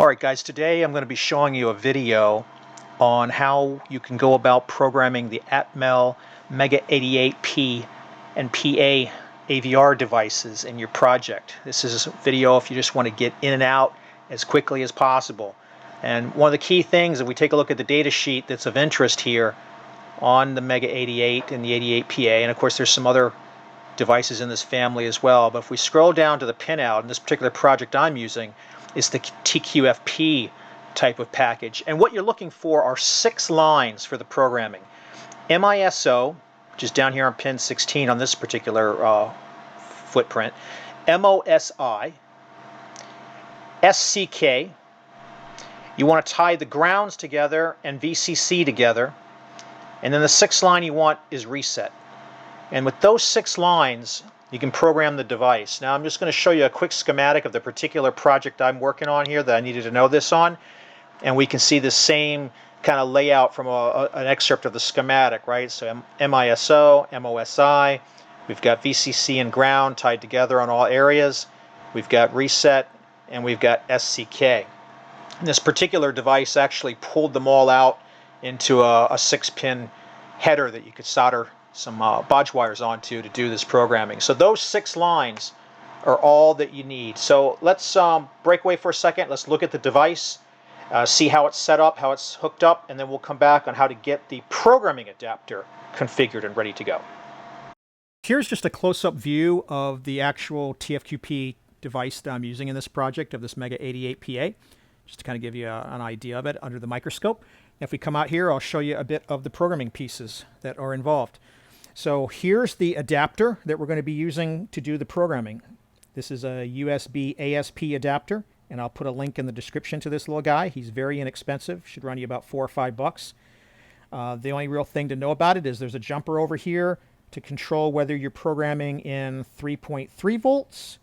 Alright guys, today I'm going to be showing you a video on how you can go about programming the Atmel Mega88P and PA AVR devices in your project. This is a video if you just want to get in and out as quickly as possible. And one of the key things, if we take a look at the data sheet that's of interest here on the Mega88 and the 88PA, and of course there's some other devices in this family as well, but if we scroll down to the pinout, in this particular project I'm using is the TQFP type of package, and what you're looking for are 6 lines for the programming. MISO, which is down here on pin 16 on this particular footprint, MOSI, SCK, you want to tie the grounds together and VCC together, and then the 6th line you want is reset. And with those 6 lines, you can program the device. Now I'm just going to show you a quick schematic of the particular project I'm working on here that I needed to know this on. And we can see the same kind of layout from an excerpt of the schematic, right? So MISO, MOSI, we've got VCC and ground tied together on all areas. We've got reset, and we've got SCK. And this particular device actually pulled them all out into a 6-pin header that you could solder some bodge wires onto to do this programming. So those 6 lines are all that you need. So let's break away for a second. Let's look at the device, see how it's set up, how it's hooked up, and then we'll come back on how to get the programming adapter configured and ready to go. Here's just a close-up view of the actual TFQP device that I'm using in this project of this Mega88PA, just to kind of give you an idea of it under the microscope. If we come out here, I'll show you a bit of the programming pieces that are involved. So here's the adapter that we're going to be using to do the programming. This is a USB ASP adapter, and I'll put a link in the description to this little guy. He's very inexpensive, should run you about $4 or $5. The only real thing to know about it is there's a jumper over here to control whether you're programming in 3.3 volts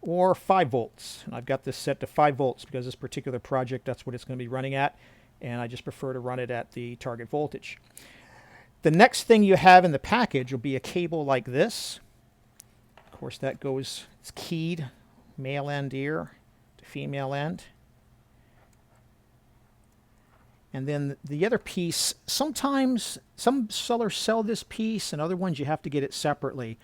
or 5 volts. And I've got this set to 5 volts because this particular project, that's what it's going to be running at, and I just prefer to run it at the target voltage. The next thing you have in the package will be a cable like this. Of course, that goes, it's keyed male end here to female end. And then the other piece, sometimes some sellers sell this piece and other ones you have to get it separately.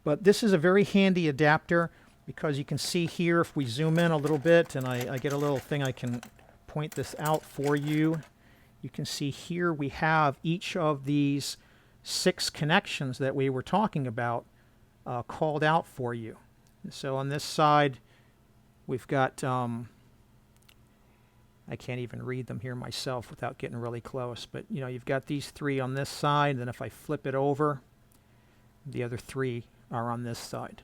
But this is a very handy adapter because you can see here if we zoom in a little bit and I get a little thing I can point this out for you. You can see here we have each of these 6 connections that we were talking about called out for you. And so on this side we've got, I can't even read them here myself without getting really close, but you know, you've got these 3 on this side, and then if I flip it over, the other 3 are on this side.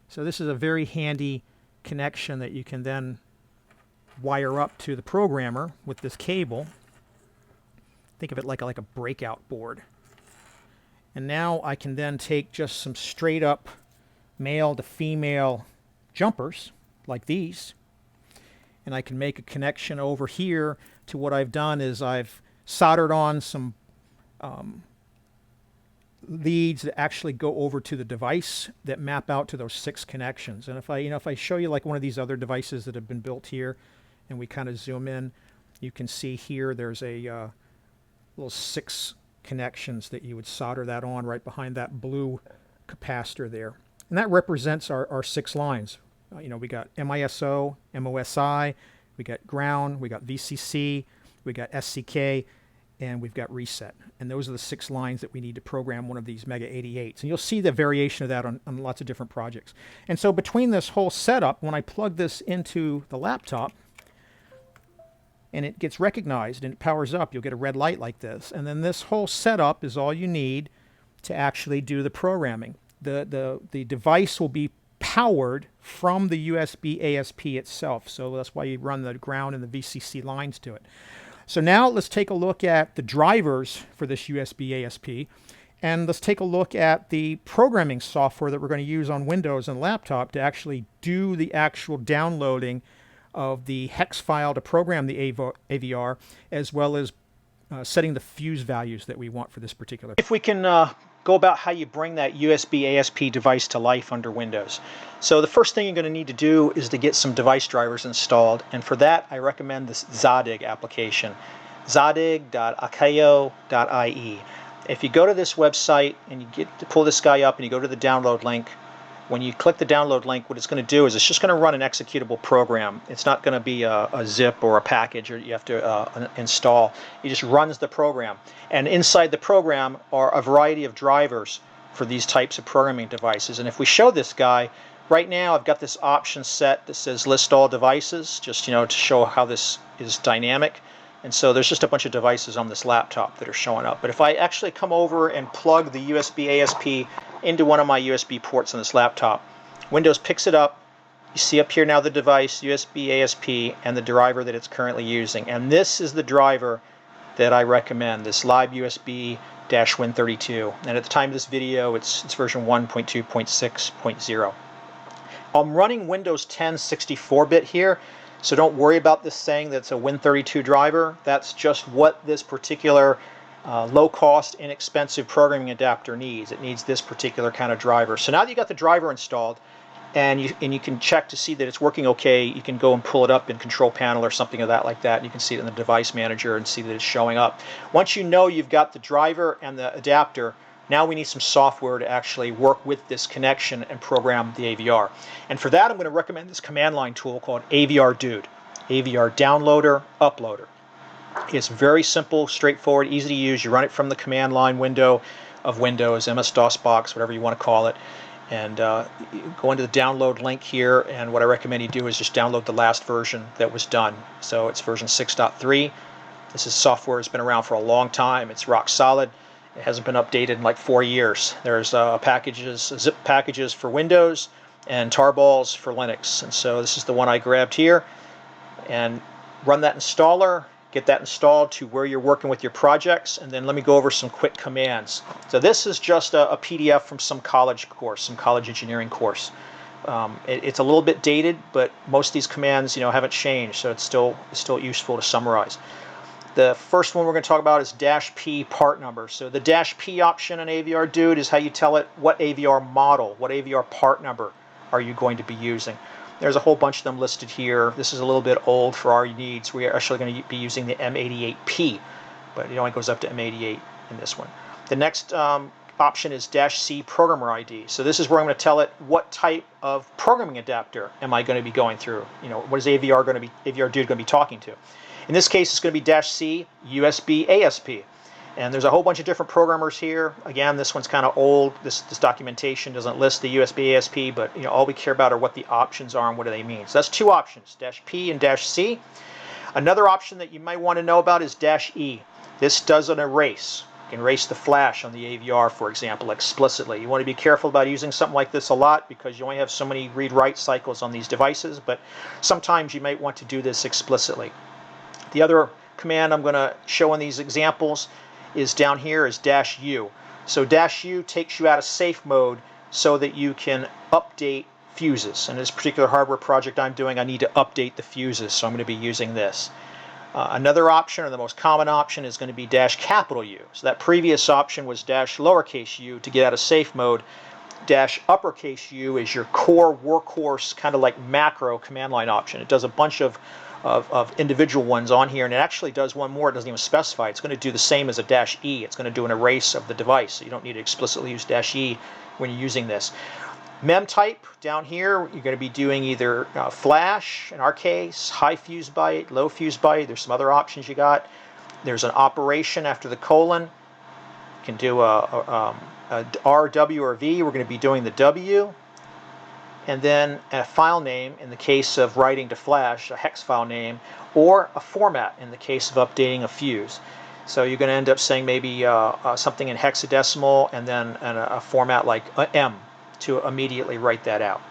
So this is a very handy connection that you can then wire up to the programmer with this cable. Think of it like a breakout board. And now I can then take just some straight up male to female jumpers like these, and I can make a connection over here to what I've done is I've soldered on some leads that actually go over to the device that map out to those 6 connections. And if I show you like one of these other devices that have been built here, and we kind of zoom in, you can see here there's a little 6 connections that you would solder that on right behind that blue capacitor there. And that represents our 6 lines. You know, we got MISO, MOSI, we got ground, we got VCC, we got SCK, and we've got reset. And those are the 6 lines that we need to program one of these Mega88s. And you'll see the variation of that on lots of different projects. And so between this whole setup, when I plug this into the laptop, and it gets recognized and it powers up, you'll get a red light like this. And then this whole setup is all you need to actually do the programming. The device will be powered from the USB ASP itself. So that's why you run the ground and the VCC lines to it. So now let's take a look at the drivers for this USB ASP. And let's take a look at the programming software that we're going to use on Windows and laptop to actually do the actual downloading of the hex file to program the AVR, as well as setting the fuse values that we want for this particular. If we can go about how you bring that USB ASP device to life under Windows. So the first thing you're going to need to do is to get some device drivers installed, and for that I recommend this Zadig application, zadig.akayo.ie. If you go to this website and you get to pull this guy up and you go to the download link, when you click the download link, what it's going to do is it's just going to run an executable program. It's not going to be a zip or a package or you have to install. It just runs the program. And inside the program are a variety of drivers for these types of programming devices. And if we show this guy, right now I've got this option set that says list all devices, just to show how this is dynamic. And so there's just a bunch of devices on this laptop that are showing up. But if I actually come over and plug the USB ASP into one of my USB ports on this laptop, Windows picks it up. You see up here now the device, USB ASP, and the driver that it's currently using. And this is the driver that I recommend, this libusb-win32. And at the time of this video, it's version 1.2.6.0. I'm running Windows 10 64-bit here. So don't worry about this saying that's a Win32 driver. That's just what this particular low-cost, inexpensive programming adapter needs. It needs this particular kind of driver. So now that you got the driver installed, and you can check to see that it's working okay, you can go and pull it up in Control Panel or something of that like that. And you can see it in the Device Manager and see that it's showing up. Once you know you've got the driver and the adapter, now we need some software to actually work with this connection and program the AVR. And for that, I'm going to recommend this command line tool called AVRDude, AVR Downloader, Uploader. It's very simple, straightforward, easy to use. You run it from the command line window of Windows, MS-DOS box, whatever you want to call it. And you go into the download link here, and what I recommend you do is just download the last version that was done. So it's version 6.3. This is software that's been around for a long time. It's rock solid. It hasn't been updated in like 4 years. There's zip packages for Windows and tarballs for Linux. And so this is the one I grabbed here. And run that installer, get that installed to where you're working with your projects, and then let me go over some quick commands. So this is just a PDF from some college course, some college engineering course. It's a little bit dated, but most of these commands haven't changed, so it's still useful to summarize. The first one we're going to talk about is -P part number. So the -P option in AVRDude is how you tell it what AVR model, what AVR part number are you going to be using. There's a whole bunch of them listed here. This is a little bit old for our needs. We are actually going to be using the M88P, but it only goes up to M88 in this one. The next option is -C programmer ID. So this is where I'm going to tell it what type of programming adapter am I going to be going through. What is AVRDude going to be talking to? In this case, it's going to be -C USB ASP. And there's a whole bunch of different programmers here. Again, this one's kind of old. This documentation doesn't list the USB ASP, but all we care about are what the options are and what do they mean. So that's two options, -P and -C. Another option that you might want to know about is -E. This does an erase. You can erase the flash on the AVR, for example, explicitly. You want to be careful about using something like this a lot because you only have so many read-write cycles on these devices, but sometimes you might want to do this explicitly. The other command I'm going to show in these examples is down here is -U. So -U takes you out of safe mode so that you can update fuses. In this particular hardware project I'm doing, I need to update the fuses, so I'm going to be using this. Another option, or the most common option, is going to be -U. So that previous option was -lowercase-u to get out of safe mode. -uppercase-U is your core workhorse, kind of like macro command line option. It does a bunch of individual ones on here, and it actually does one more. It doesn't even specify. It's going to do the same as a -E. It's going to do an erase of the device. So you don't need to explicitly use -E when you're using this. Mem type down here, you're going to be doing either flash, in our case, high fuse byte, low fuse byte. There's some other options you got. There's an operation after the colon. You can do a R, W, or V. We're going to be doing the W. And then a file name in the case of writing to flash, a hex file name, or a format in the case of updating a fuse. So you're going to end up saying maybe something in hexadecimal and then a format like M to immediately write that out.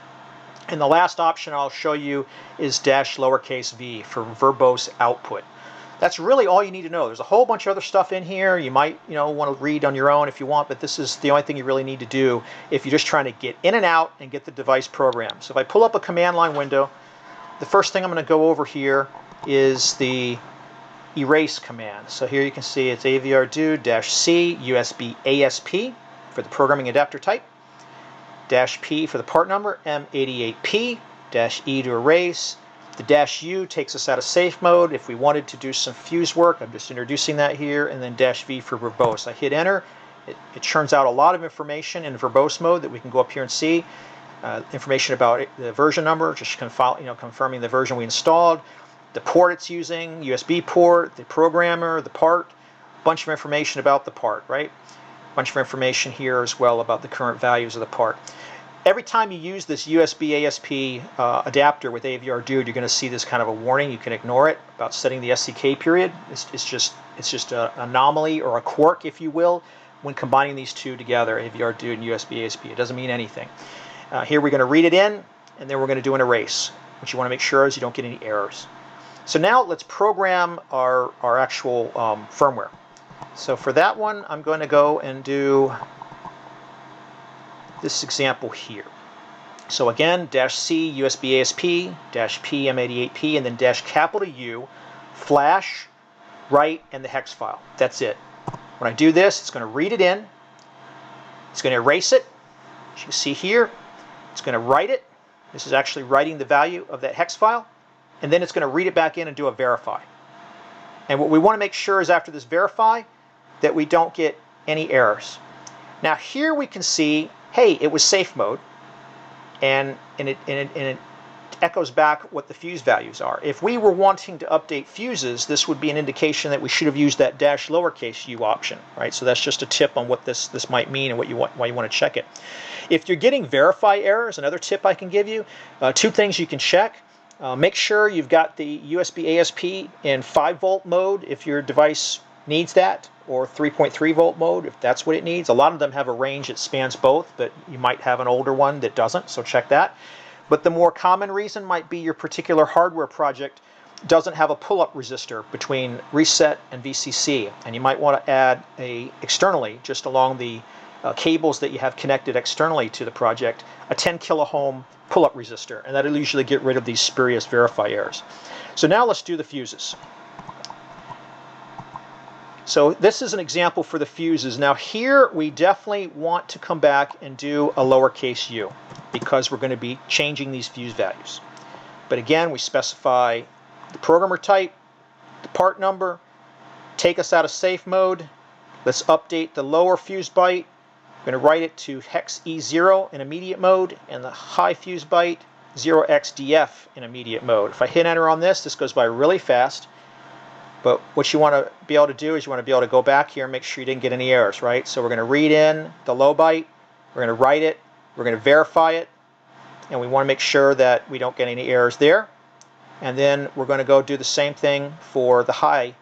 And the last option I'll show you is -v for verbose output. That's really all you need to know. There's a whole bunch of other stuff in here. You might want to read on your own if you want, but this is the only thing you really need to do if you're just trying to get in and out and get the device programmed. So if I pull up a command line window, the first thing I'm going to go over here is the erase command. So here you can see it's AVRDude -C USB ASP. for the programming adapter type, -P for the part number, M88P, -E to erase. The -U takes us out of safe mode. If we wanted to do some fuse work, I'm just introducing that here, and then -V for verbose. I hit enter. It churns out a lot of information in verbose mode that we can go up here and see. Information about the version number, just confirming the version we installed, the port it's using, USB port, the programmer, the part, a bunch of information about the part, right? A bunch of information here as well about the current values of the part. Every time you use this USB ASP adapter with AVRDude, you're going to see this kind of a warning. You can ignore it about setting the SCK period. It's just an anomaly or a quirk, if you will, when combining these two together, AVRDude and USB ASP. It doesn't mean anything. Here we're going to read it in, and then we're going to do an erase. What you want to make sure is you don't get any errors. So now let's program our actual firmware. So for that one, I'm going to go and do this example here. So again, -C USB ASP, -P M88P, and then -U, flash, write, and the hex file. That's it. When I do this, it's going to read it in. It's going to erase it. As you can see here, it's going to write it. This is actually writing the value of that hex file. And then it's going to read it back in and do a verify. And what we want to make sure is after this verify that we don't get any errors. Now here we can see, hey, it was safe mode, and it echoes back what the fuse values are. If we were wanting to update fuses, this would be an indication that we should have used that -u option, right? So that's just a tip on what this might mean and why you want to check it. If you're getting verify errors, another tip I can give you, two things you can check. Make sure you've got the USB ASP in 5-volt mode if your device needs that, or 3.3-volt mode if that's what it needs. A lot of them have a range that spans both, but you might have an older one that doesn't, so check that. But the more common reason might be your particular hardware project doesn't have a pull-up resistor between reset and VCC, and you might want to add externally, just along the cables that you have connected externally to the project, a 10 kiloohm pull-up resistor, and that'll usually get rid of these spurious verify errors. So now let's do the fuses. So this is an example for the fuses. Now here we definitely want to come back and do a lowercase u because we're going to be changing these fuse values. But again, we specify the programmer type, the part number, take us out of safe mode. Let's update the lower fuse byte. I'm going to write it to hex E0 in immediate mode and the high fuse byte 0xDF in immediate mode. If I hit enter on this, this goes by really fast. But what you want to be able to do is you want to be able to go back here and make sure you didn't get any errors, right? So we're going to read in the low byte, we're going to write it, we're going to verify it, and we want to make sure that we don't get any errors there. And then we're going to go do the same thing for the high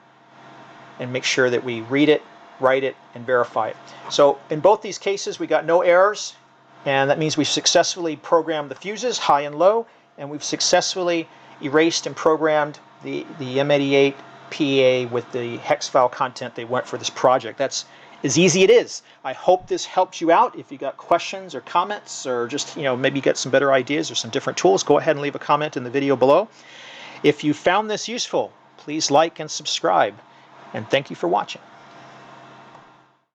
and make sure that we read it, write it, and verify it. So in both these cases, we got no errors, and that means we've successfully programmed the fuses, high and low, and we've successfully erased and programmed the M88PA with the hex file content they want for this project. That's as easy it is. I hope this helped you out. If you got questions or comments, or just maybe you got some better ideas or some different tools, go ahead and leave a comment in the video below. If you found this useful, please like and subscribe, and thank you for watching.